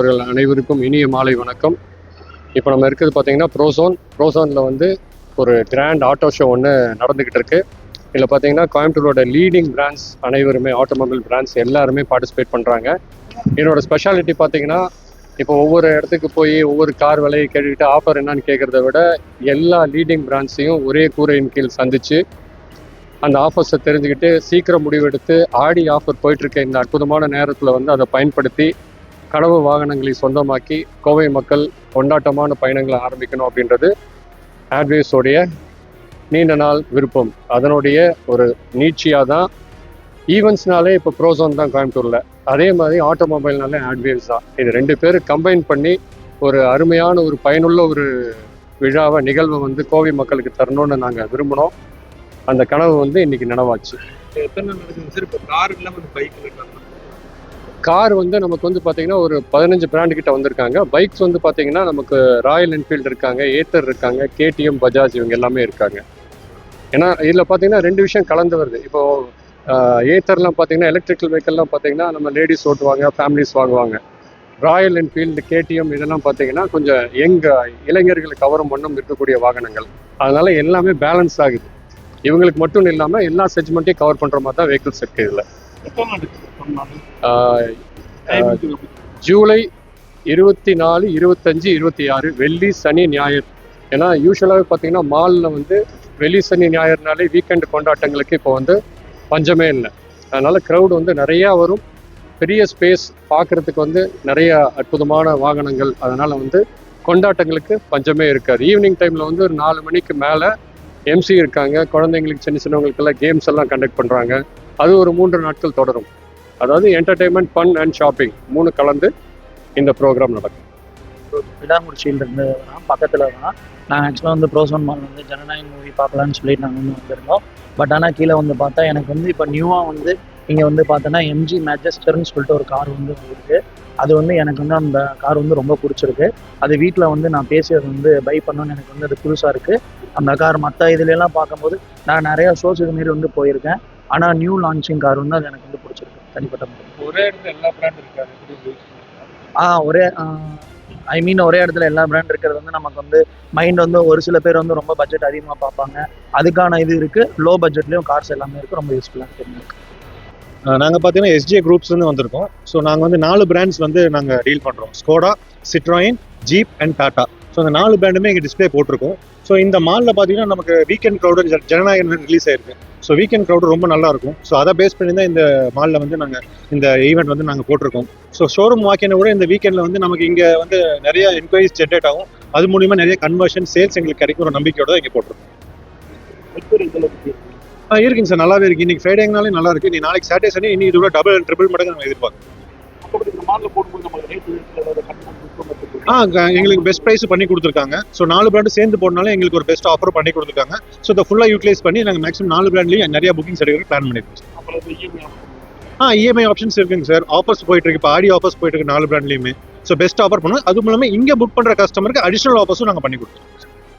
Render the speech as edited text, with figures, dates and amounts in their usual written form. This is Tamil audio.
நண்பர்கள் அனைவருக்கும் இனிய மாலை வணக்கம். இப்போ நம்ம இருக்கிறது பார்த்தீங்கன்னா ப்ரோசோனில் வந்து ஒரு கிராண்ட் ஆட்டோ ஷோ ஒன்று நடந்துக்கிட்டு இருக்கு. இதில் பார்த்தீங்கன்னா கோயம்புத்தூரோட லீடிங் பிராண்ட்ஸ் அனைவருமே, ஆட்டோமொபைல் பிராண்ட்ஸ் எல்லாருமே பார்ட்டிசிபேட் பண்ணுறாங்க. என்னோட ஸ்பெஷாலிட்டி பார்த்தீங்கன்னா, இப்போ ஒவ்வொரு இடத்துக்கு போய் ஒவ்வொரு கார் விலையை கேட்டுக்கிட்டு ஆஃபர் என்னன்னு கேட்குறத விட எல்லா லீடிங் பிராண்ட்ஸையும் ஒரே கூரையின் கீழ் சந்தித்து அந்த ஆஃபர்ஸை தெரிஞ்சுக்கிட்டு சீக்கிரம் முடிவெடுத்து ஆடி ஆஃபர் போயிட்டுருக்க இந்த அற்புதமான நேரத்தில் வந்து அதை பயன்படுத்தி கனவு வாகனங்களை சொந்தமாக்கி கோவை மக்கள் கொண்டாட்டமான பயணங்களை ஆரம்பிக்கணும் அப்படின்றது ஆட்வேஸோடைய நீண்ட நாள் விருப்பம். அதனுடைய ஒரு நீட்சியாக தான் ஈவெண்ட்ஸ்னாலே இப்போ ப்ரோசோன் தான் கோயம்புத்தூரில், அதே மாதிரி ஆட்டோமொபைல்னாலே ஆட்வேஸ் தான். இது ரெண்டு பேரும் கம்பைன் பண்ணி ஒரு அருமையான ஒரு பயனுள்ள ஒரு நிகழ்வை வந்து கோவை மக்களுக்கு தரணும்னு நாங்கள் விரும்பினோம். அந்த கனவு வந்து இன்னைக்கு நினைவாச்சு. கார் வந்து நமக்கு வந்து பார்த்தீங்கன்னா ஒரு 15 பிராண்டு கிட்ட வந்திருக்காங்க. பைக்ஸ் வந்து பார்த்தீங்கன்னா நமக்கு ராயல் என்ஃபீல்டு இருக்காங்க, ஏத்தர் இருக்காங்க, கேடிஎம், பஜாஜ் இவங்க எல்லாமே இருக்காங்க. ஏன்னா இதில் பார்த்தீங்கன்னா ரெண்டு விஷயம் கலந்து வருது. இப்போது ஏத்தர்லாம் பார்த்தீங்கன்னா எலக்ட்ரிக்கல் வெஹிக்கல்லாம் பார்த்தீங்கன்னா நம்ம லேடிஸ் ஓட்டுவாங்க, ஃபேமிலிஸ் வாங்குவாங்க. ராயல் என்ஃபீல்டு, கேடிஎம் இதெல்லாம் பார்த்தீங்கன்னா கொஞ்சம் இளைஞர்களுக்கு கவரும் வண்ணம் இருக்கக்கூடிய வாகனங்கள். அதனால எல்லாமே பேலன்ஸ் ஆகுது. இவங்களுக்கு மட்டும் இல்லாமல் எல்லா செக்மெண்ட்டையும் கவர் பண்ணுற மாதிரி தான் வெஹிக்கிள்ஸ் இருக்குது. இதில் ஜூலை 24, 25, 26 வெள்ளி, சனி, ஞாயிறு. ஏன்னா யூஸ்வலாகவே பார்த்தீங்கன்னா மாலில் வந்து வெள்ளி, சனி, ஞாயிறுனாலே வீக்கெண்டு கொண்டாட்டங்களுக்கு இப்போ வந்து பஞ்சமே இல்லை. அதனால் க்ரௌடு வந்து நிறையா வரும். பெரிய ஸ்பேஸ் பார்க்குறதுக்கு வந்து நிறைய அற்புதமான வாகனங்கள். அதனால் வந்து கொண்டாட்டங்களுக்கு பஞ்சமே இருக்காது. ஈவினிங் டைமில் வந்து ஒரு 4 மணிக்கு மேலே எம்சி இருக்காங்க. குழந்தைங்களுக்கு சின்னவங்களுக்கெல்லாம் கேம்ஸ் எல்லாம் கண்டக்ட் பண்ணுறாங்க. அது ஒரு 3 நாட்கள் தொடரும். அதாவது என்டர்டெயின்மெண்ட், ஃபன் அண்ட் ஷாப்பிங் 3 கலந்து இந்த ப்ரோக்ராம் நடக்கும். விடாமுடிச்சியிலிருந்து பக்கத்தில் தான் நாங்கள் ஆக்சுவலாக வந்து ப்ரோசோன் மால் வந்து ஜனநாயகம் மூவி பார்க்கலான்னு சொல்லிட்டு நாங்கள் வந்து வந்திருந்தோம். பட் ஆனால் கீழே வந்து பார்த்தா எனக்கு வந்து இப்போ நியூவாக வந்து இங்கே வந்து பார்த்தோன்னா எம்ஜி மேஜஸ்டர்னு சொல்லிட்டு ஒரு கார் வந்து இருக்குது. அது வந்து எனக்கு வந்து அந்த கார் வந்து ரொம்ப பிடிச்சிருக்கு. அது வீட்டில் வந்து நான் பேசி அதை வந்து பை பண்ணணும்னு எனக்கு வந்து அது புதுசாக இருக்குது. அந்த கார் மற்ற இதுலலாம் பார்க்கும்போது நான் நிறையா ஷோஸ் இதுமாரி வந்து போயிருக்கேன். ஆனால் நியூ லான்ச்சிங் கார் வந்து அது எனக்கு வந்து பிடிச்சிருக்கு தனிப்பட்ட முறை. ஒரே இடத்துல எல்லா பிராண்ட் இருக்காது. ஒரே இடத்துல எல்லா பிராண்ட் இருக்கிறது வந்து நமக்கு வந்து மைண்ட் வந்து ஒரு சில பேர் வந்து ரொம்ப பட்ஜெட் அதிகமாக பார்ப்பாங்க. அதுக்கான இது இருக்குது. லோ பட்ஜெட்லேயும் கார்ஸ் எல்லாமே இருக்குது. ரொம்ப யூஸ்ஃபுல்லாக இருக்குது. நாங்கள் பார்த்தீங்கன்னா எஸ்ஜே குரூப்ஸ்லேருந்து வந்திருக்கோம். ஸோ நாங்கள் வந்து 4 பிராண்ட்ஸ் வந்து நாங்கள் டீல் பண்ணுறோம். Skoda, Citroën, jeep and tata. So அந்த 4 பிராண்டுமே இங்கே டிஸ்பிளே போட்டிருக்கோம். ஸோ இந்த மாலில் பார்த்தீங்கன்னா நமக்கு வீக்கெண்ட் க்ரௌடு ஜனநாயகம் ரிலீஸ் ஆயிருக்கு. ஸோ வீக்கெண்ட் க்ரௌடு ரொம்ப நல்லா இருக்கும். ஸோ அதை பேஸ் பண்ணி தான் இந்த மாலில் வந்து நாங்கள் இந்த ஈவெண்ட் வந்து நாங்கள் போட்டிருக்கோம். ஸோ ஷோரூம் வாக்கின கூட இந்த வீக்கெண்டில் வந்து நமக்கு இங்கே வந்து நிறைய என்கொயரிஸ் ஜென்ரேட் ஆகும். அது மூலிமா நிறைய கன்வர்ஷன், சேல்ஸ் எங்களுக்கு கிடைக்கும் ஒரு நம்பிக்கையோட இங்கே போட்டிருக்கோம். இருக்குங்க சார், நல்லாவே இருக்கு. இன்னைக்கு ஃப்ரைடேங்கனாலே நல்லா இருக்கு. நீ நாளைக்கு சாட்டர்டே, சண்டே இன்னைக்கு இதோட டபுள் ட்ரிபிள் மடங்கு நம்ம எதிர்பார்க்கறோம். எங்களுக்கு பெஸ்ட் ப்ரைஸ் பண்ணி கொடுத்துருக்காங்க. ஸோ 4 பிராண்டு சேர்ந்து போனாலும் எங்களுக்கு ஒரு பெஸ்ட் ஆஃபர் பண்ணி கொடுத்துருக்காங்க. ஸோ இதை ஃபுல்லாக யூட்டிலைஸ் பண்ணி நாங்கள் மேக்ஸிமம் 4 பிராண்ட்லையும் நிறைய புக்கிங்ஸ் எடுக்க பிளான் பண்ணியிருக்கோம். இஎம்ஐ ஆப்ஷன்ஸ் இருக்குங்க சார். ஆஃபர்ஸ் போயிட்டு இருக்கு. இப்போ ஆடி ஆஃபர்ஸ் போயிட்டு இருக்கு 4 பிராண்ட்லையுமே. ஸோ பெஸ்ட் ஆஃபர் பண்ணுவோம். அது மூலமாக இங்கே புக் பண்ணுற கஸ்டமருக்கு அடிஷனல் ஆஃபர்ஸும் நாங்கள் பண்ணி கொடுத்துருக்கோம்.